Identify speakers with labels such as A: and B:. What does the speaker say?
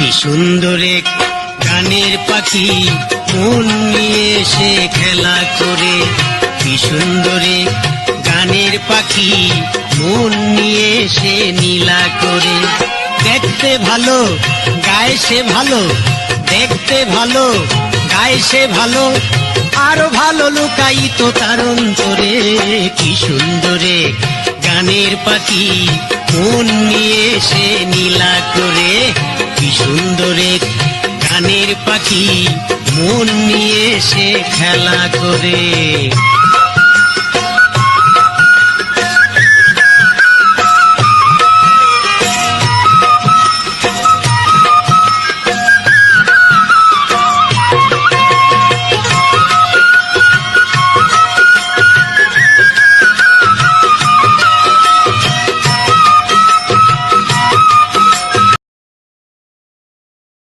A: কি সুন্দর এক গানের পাখি মন নিয়ে সে খেলা করে। কি সুন্দর এক গানের পাখি মন নিয়ে সে নীলা করে। দেখতে ভালো গায়ে সে ভালো, দেখতে ভালো গায়ে সে ভালো, আরো ভালো লুকায়িত তার অন্তরে। কি সুন্দর এক গানের পাখি মন নিয়ে সে নীলা করে। কি সুন্দর এক গানের পাখি মন নিয়ে সে খেলা করে।